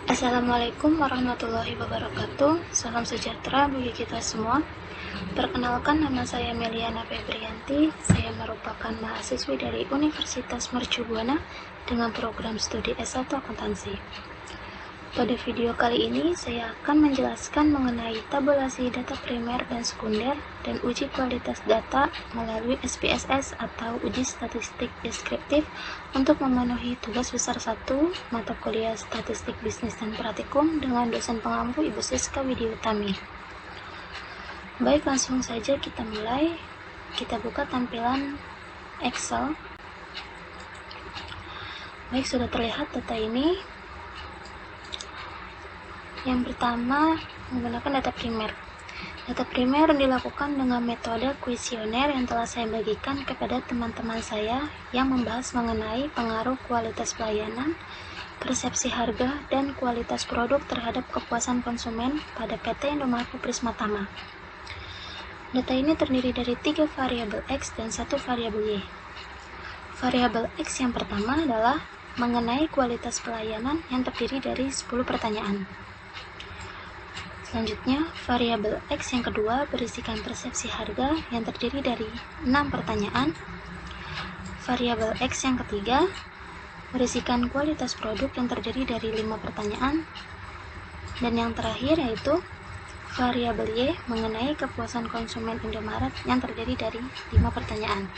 Assalamualaikum warahmatullahi wabarakatuh. Salam sejahtera bagi kita semua. Perkenalkan, nama saya Meliana Febrianti. Saya merupakan mahasiswi dari Universitas Mercu Buana dengan program studi S1 Akuntansi. Pada video kali ini saya akan menjelaskan mengenai tabulasi data primer dan sekunder dan uji kualitas data melalui SPSS atau uji statistik deskriptif untuk memenuhi tugas besar 1 mata kuliah statistik bisnis dan praktikum dengan dosen pengampu Ibu Siska Widiutami. Baik, langsung saja kita mulai. Kita buka tampilan Excel. Baik, sudah terlihat data ini. Yang pertama, menggunakan data primer. Data primer dilakukan dengan metode kuesioner yang telah saya bagikan kepada teman-teman saya yang membahas mengenai pengaruh kualitas pelayanan, persepsi harga, dan kualitas produk terhadap kepuasan konsumen pada PT Indomaret Prismatama. Data ini terdiri dari 3 variabel X dan 1 variabel Y. Variabel X yang pertama adalah mengenai kualitas pelayanan yang terdiri dari 10 pertanyaan. Selanjutnya, variabel X yang kedua berisikan persepsi harga yang terdiri dari 6 pertanyaan. Variabel X yang ketiga berisikan kualitas produk yang terdiri dari 5 pertanyaan. Dan yang terakhir yaitu variabel Y mengenai kepuasan konsumen Indomaret yang terdiri dari 5 pertanyaan.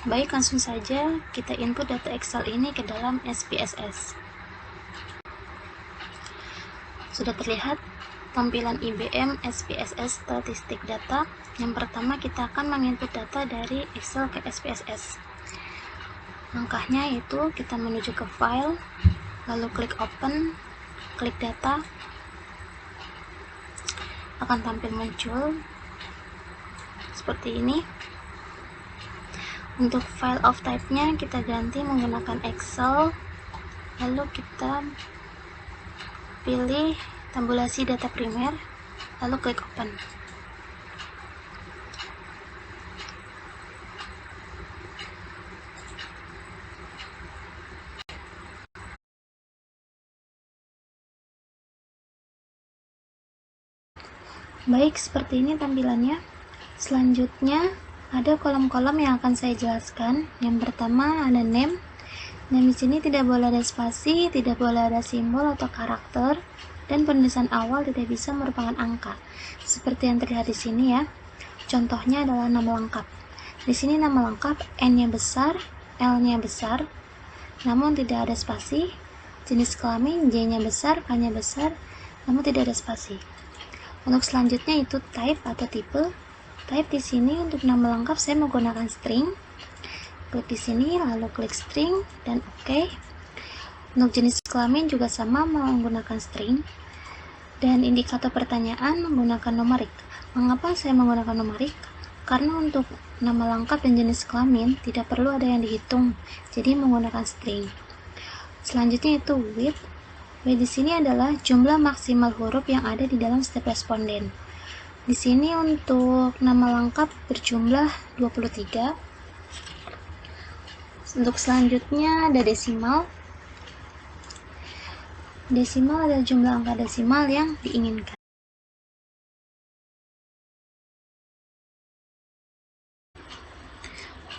Baik, langsung saja kita input data Excel ini ke dalam SPSS. Sudah terlihat tampilan IBM SPSS statistik data. Yang pertama, kita akan menginput data dari Excel ke SPSS. Langkahnya yaitu kita menuju ke file, lalu klik open, klik data, akan tampil muncul seperti ini. Untuk file of type-nya kita ganti menggunakan Excel, lalu kita pilih tabulasi data primer, lalu klik open. Baik, seperti ini tampilannya. Selanjutnya ada kolom-kolom yang akan saya jelaskan. Yang pertama ada name. Name di sini tidak boleh ada spasi, tidak boleh ada simbol atau karakter, dan penulisan awal tidak bisa merupakan angka. Seperti yang terlihat di sini ya. Contohnya adalah nama lengkap. Di sini nama lengkap N-nya besar, L-nya besar, namun tidak ada spasi. Jenis kelamin J-nya besar, K-nya besar, namun tidak ada spasi. Untuk selanjutnya itu type atau tipe. Type di sini untuk nama lengkap saya menggunakan string. Klik di sini lalu klik string dan OK. Untuk jenis kelamin juga sama, menggunakan string. Dan indikator pertanyaan menggunakan numerik. Mengapa saya menggunakan numerik? Karena untuk nama lengkap dan jenis kelamin tidak perlu ada yang dihitung, jadi menggunakan string. Selanjutnya itu width. Width di sini adalah jumlah maksimal huruf yang ada di dalam setiap responden. Di sini untuk nama lengkap berjumlah 23. Untuk selanjutnya ada desimal. Desimal adalah jumlah angka desimal yang diinginkan.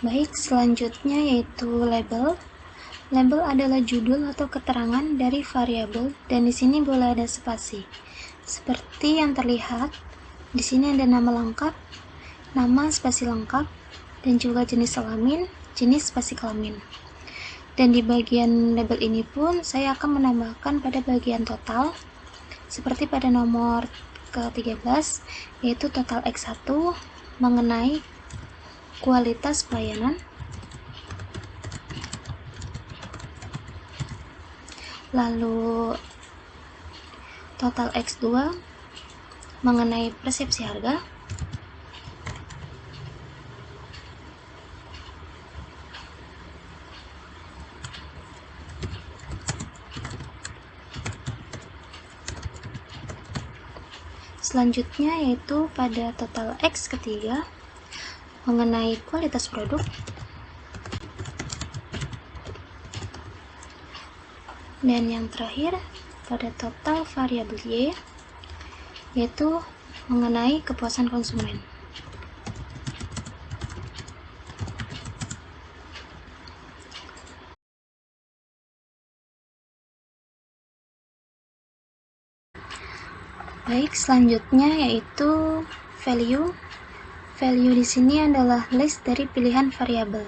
Baik, selanjutnya yaitu label. Label adalah judul atau keterangan dari variabel dan di sini boleh ada spasi. Seperti yang terlihat, di sini ada nama lengkap, nama spasi lengkap, dan juga jenis kelamin, jenis spasi kelamin. Dan di bagian label ini pun saya akan menambahkan pada bagian total, seperti pada nomor ke-13, yaitu total X1 mengenai kualitas pelayanan. Lalu total X2 mengenai persepsi harga. Selanjutnya yaitu pada total X ketiga mengenai kualitas produk. Dan yang terakhir pada total variabel Y, yaitu mengenai kepuasan konsumen. Baik, selanjutnya yaitu value. Value di sini adalah list dari pilihan variabel.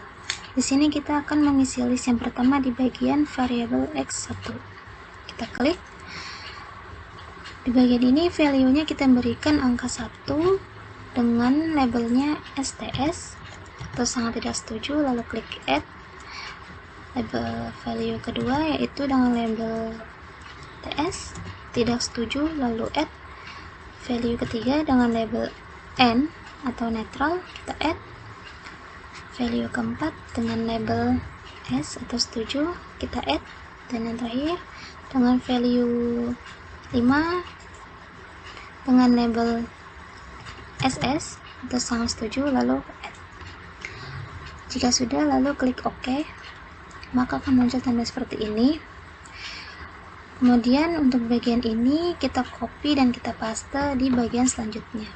Di sini kita akan mengisi list yang pertama di bagian variabel X1. Kita klik. Di bagian ini value-nya kita berikan angka 1 dengan labelnya STS atau sangat tidak setuju, lalu klik add. Label value kedua yaitu dengan label TS, tidak setuju, lalu add. Value ketiga dengan label N atau netral, kita add. Value keempat dengan label S atau setuju, kita add. Dan yang terakhir dengan value 5 dengan label SS atau sangat setuju, lalu add. Jika sudah, lalu klik OK, maka akan muncul tanda seperti ini. Kemudian untuk bagian ini kita copy dan kita paste di bagian selanjutnya.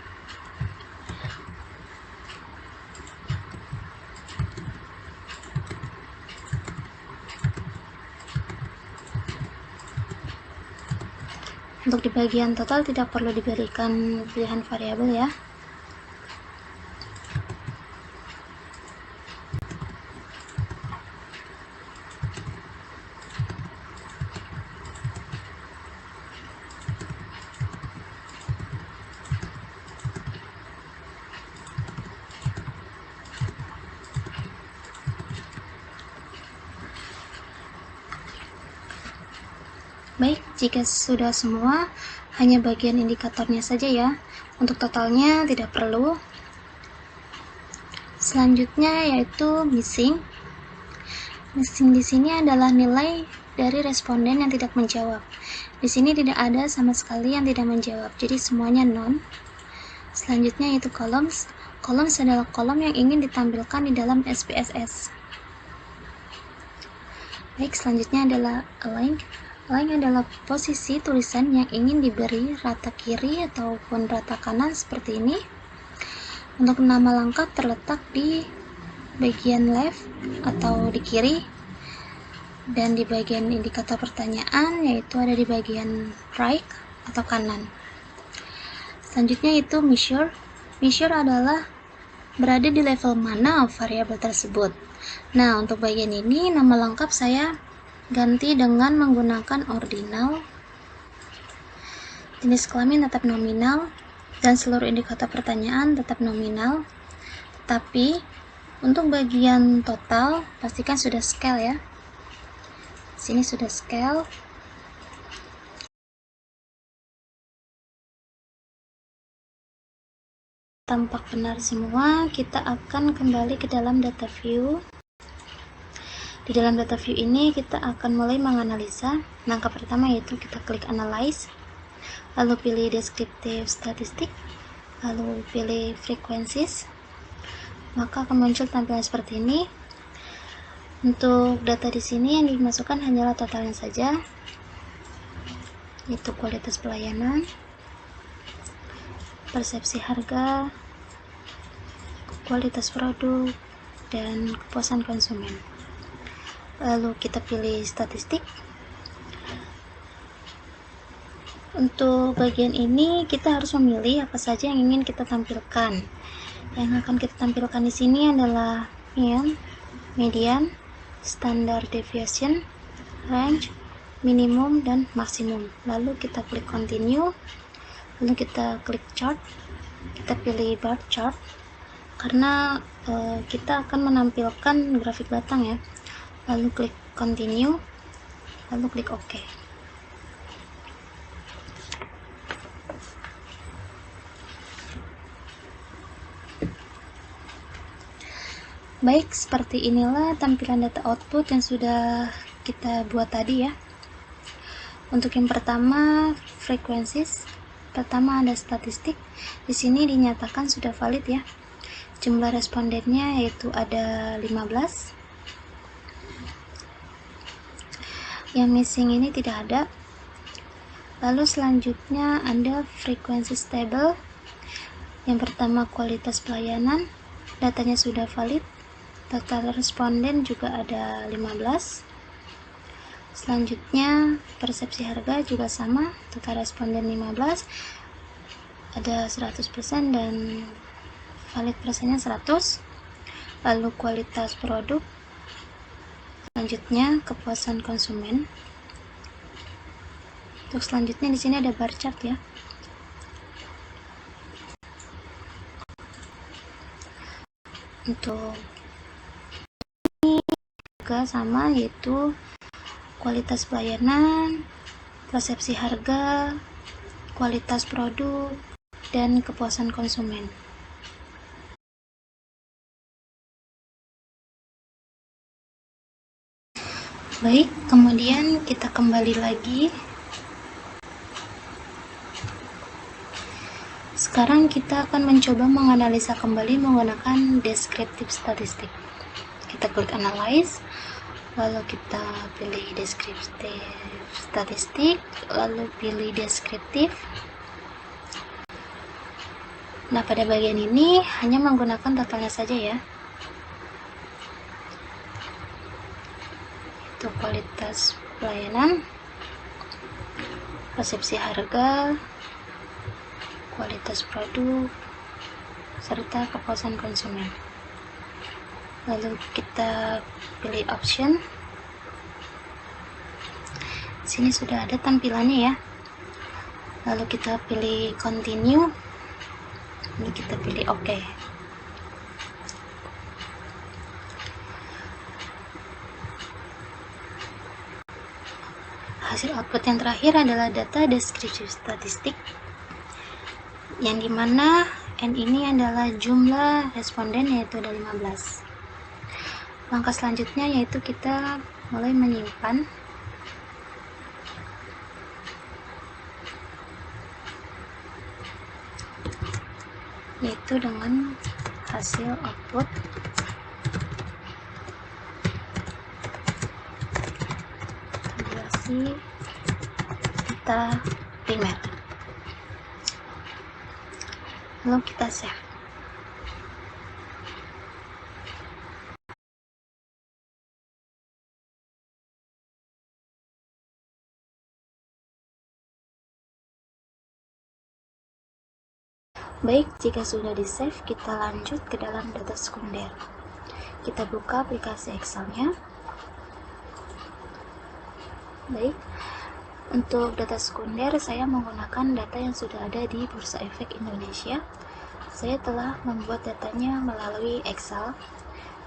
Untuk di bagian total tidak perlu diberikan pilihan variabel ya. Baik, jika sudah semua, hanya bagian indikatornya saja ya. Untuk totalnya tidak perlu. Selanjutnya yaitu missing. Missing di sini adalah nilai dari responden yang tidak menjawab. Di sini tidak ada sama sekali yang tidak menjawab, jadi semuanya non. Selanjutnya yaitu columns. Columns adalah kolom yang ingin ditampilkan di dalam SPSS. Baik, selanjutnya adalah align. Align adalah posisi tulisan yang ingin diberi rata kiri ataupun rata kanan seperti ini. Untuk nama lengkap terletak di bagian left atau di kiri, dan di bagian indikator pertanyaan yaitu ada di bagian right atau kanan. Selanjutnya itu measure. Measure adalah berada di level mana variabel tersebut. Nah, untuk bagian ini nama lengkap saya ganti dengan menggunakan ordinal, jenis kelamin tetap nominal, dan seluruh indikator pertanyaan tetap nominal. Tapi untuk bagian total pastikan sudah scale ya. Sini sudah scale. Tampak benar semua, kita akan kembali ke dalam data view. Di dalam data view ini kita akan mulai menganalisa. Langkah pertama yaitu kita klik analyze, lalu pilih descriptive statistik, lalu pilih frequencies, maka akan muncul tampilan seperti ini. Untuk data di sini yang dimasukkan hanyalah totalnya saja, yaitu kualitas pelayanan, persepsi harga, kualitas produk, dan kepuasan konsumen. Lalu kita pilih statistik. Untuk bagian ini kita harus memilih apa saja yang ingin kita tampilkan. Yang akan kita tampilkan di sini adalah mean, median, standard deviation, range, minimum, dan maksimum. Lalu kita klik continue, lalu kita klik chart, kita pilih bar chart karena kita akan menampilkan grafik batang ya. Lalu klik continue, lalu klik OK. Baik, seperti inilah tampilan data output yang sudah kita buat tadi ya. Untuk yang pertama, frequencies. Pertama ada statistik. Di sini dinyatakan sudah valid ya. Jumlah respondennya yaitu ada 15. Yang missing ini tidak ada. Lalu selanjutnya ada frequency stable. Yang pertama kualitas pelayanan, datanya sudah valid. Total responden juga ada 15. Selanjutnya persepsi harga juga sama, total responden 15, ada 100% dan valid persennya 100. Lalu kualitas produk, selanjutnya kepuasan konsumen. Untuk selanjutnya di sini ada bar chart ya. Untuk ini juga sama, yaitu kualitas pelayanan, persepsi harga, kualitas produk, dan kepuasan konsumen. Baik, kemudian kita kembali lagi. Sekarang kita akan mencoba menganalisa kembali menggunakan descriptive statistik. Kita klik analyze, lalu kita pilih descriptive statistik, lalu pilih descriptive. Nah, pada bagian ini hanya menggunakan totalnya saja ya. Itu kualitas pelayanan, persepsi harga, kualitas produk, serta kepuasan konsumen. Lalu kita pilih option. Sini sudah ada tampilannya ya. Lalu kita pilih continue. Lalu kita pilih OK. Hasil output yang terakhir adalah data descriptive statistik, yang dimana N ini adalah jumlah responden, yaitu ada 15. Langkah selanjutnya yaitu kita mulai menyimpan. Yaitu dengan hasil output tabulasi data primer. Lalu kita save. Baik, jika sudah di save, kita lanjut ke dalam data sekunder. Kita buka aplikasi Excel-nya. Baik, untuk data sekunder saya menggunakan data yang sudah ada di Bursa Efek Indonesia. Saya telah membuat datanya melalui Excel,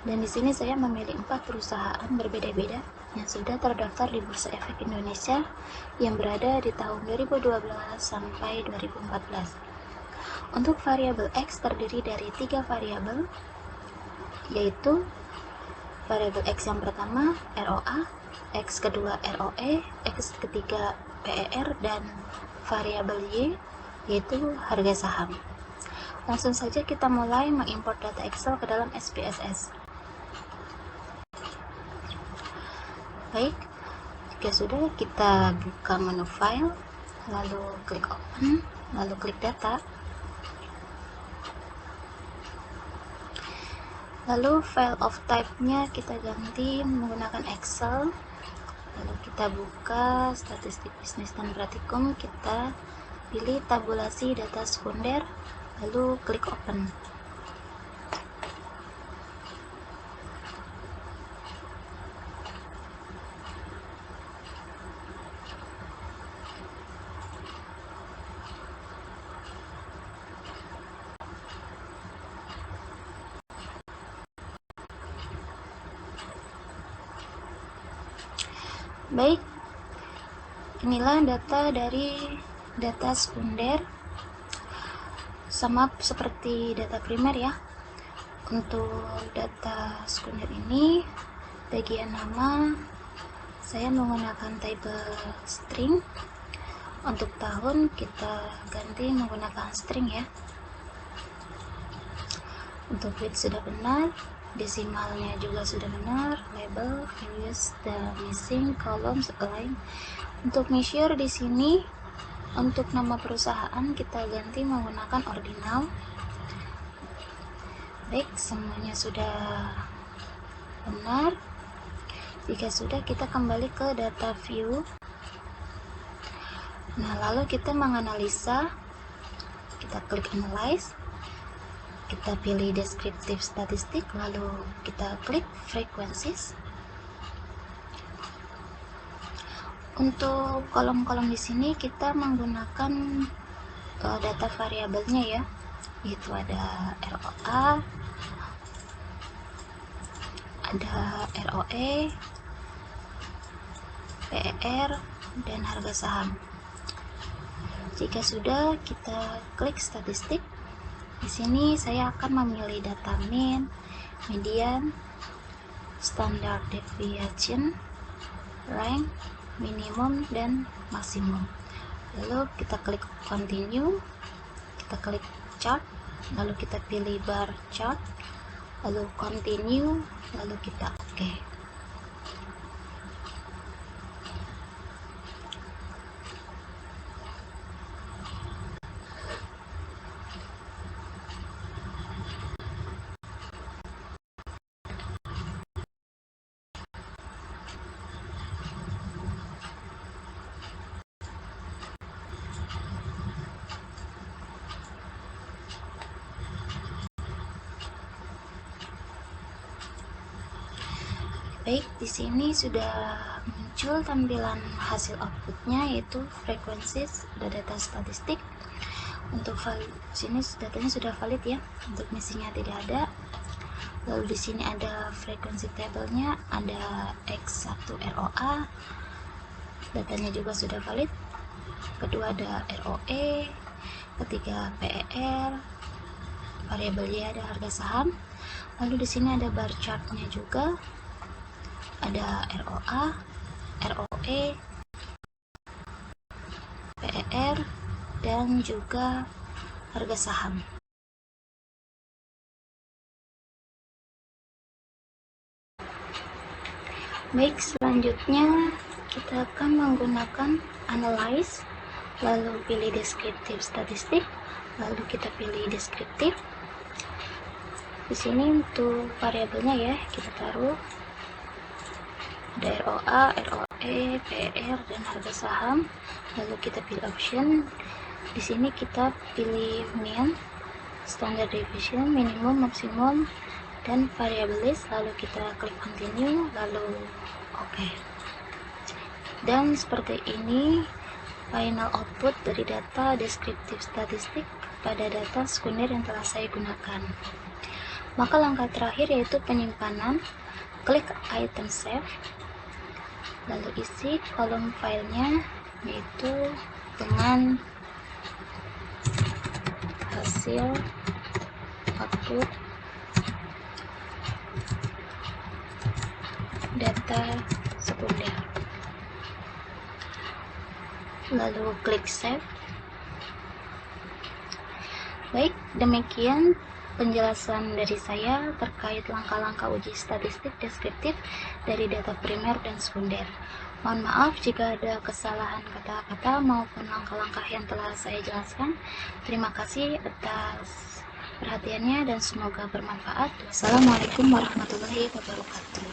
dan di sini saya memilih 4 perusahaan berbeda-beda yang sudah terdaftar di Bursa Efek Indonesia yang berada di tahun 2012 sampai 2014. Untuk variabel X terdiri dari 3 variabel, yaitu variabel X yang pertama ROA, X kedua ROE, X ketiga PER, dan variabel Y yaitu harga saham. Langsung saja kita mulai mengimport data Excel ke dalam SPSS. Baik, jika sudah, kita buka menu file, lalu klik open, lalu klik data. Lalu file of type-nya kita ganti menggunakan Excel. Lalu kita buka statistik bisnis dan praktikum, kita pilih tabulasi data sekunder, lalu klik open. Baik, inilah data dari data sekunder, sama seperti data primer ya. Untuk data sekunder ini, bagian nama saya menggunakan table string. Untuk tahun kita ganti menggunakan string ya. Untuk weight sudah benar. desimalnya juga sudah benar, label, use the missing columns align. Untuk measure di sini, untuk nama perusahaan kita ganti menggunakan ordinal. Baik, semuanya sudah benar. Jika sudah, kita kembali ke data view. Nah, lalu kita menganalisa. Kita klik analyze. Kita pilih descriptive statistik, lalu kita klik frequencies. Untuk kolom-kolom di sini kita menggunakan data variabelnya ya, yaitu ada ROA, ada ROE, PER, dan harga saham. Jika sudah, kita klik statistik. Di sini saya akan memilih data mean, median, standard deviation, rank, minimum, dan maksimum. Lalu kita klik continue, kita klik chart, lalu kita pilih bar chart, lalu continue, lalu kita OK. Baik, di sini sudah muncul tampilan hasil outputnya, yaitu frequencies, ada data statistik. Untuk sini datanya sudah valid ya, untuk missingnya tidak ada. Lalu di sini ada frekuensi tabelnya, ada X1 ROA, datanya juga sudah valid. Kedua ada ROE, ketiga PER, variabelnya ada harga saham. Lalu di sini ada bar chartnya juga, ada ROA, ROE, PER, dan juga harga saham. Baik, selanjutnya kita akan menggunakan analyze, lalu pilih descriptive statistik, lalu kita pilih deskriptif. Di sini untuk variabelnya ya, kita taruh ada ROA, ROE, PER, dan harga saham. Lalu kita pilih option. Di sini kita pilih mean, standard deviation, minimum, maksimum, dan variable list. Lalu kita klik continue, lalu OK. Dan seperti ini final output dari data deskriptif statistik pada data sekunder yang telah saya gunakan. Maka langkah terakhir yaitu penyimpanan. Klik item save, lalu isi kolom filenya, yaitu dengan hasil output data sekunder, lalu klik save. Baik, demikian penjelasan dari saya terkait langkah-langkah uji statistik deskriptif dari data primer dan sekunder. Mohon maaf jika ada kesalahan kata-kata maupun langkah-langkah yang telah saya jelaskan. Terima kasih atas perhatiannya dan semoga bermanfaat. Wassalamualaikum warahmatullahi wabarakatuh.